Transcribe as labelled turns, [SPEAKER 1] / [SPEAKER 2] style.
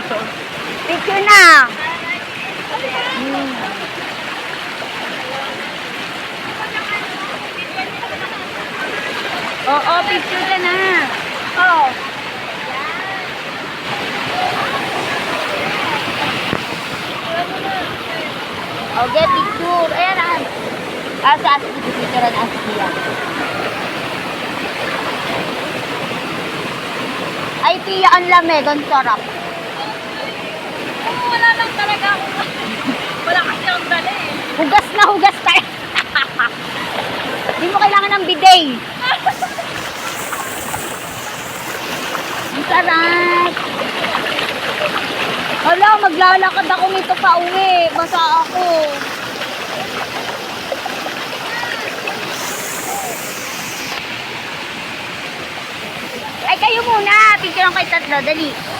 [SPEAKER 1] Picture na. Oo, picture ka na. Oh. Okay, picture. Ayan na. Sa atin, picture na siya. Ay, Pia, ang lamig. Ang sarap.
[SPEAKER 2] Wala lang talaga ako. Wala kasi ang dali eh.
[SPEAKER 1] Hugas na hugas tayo. Hindi mo kailangan ng bidet. Ang sarap. Hala, maglalakad ako nito pa uwi. Basa ako. Ay, kayo muna. Picture ang kay tatlo. Dali.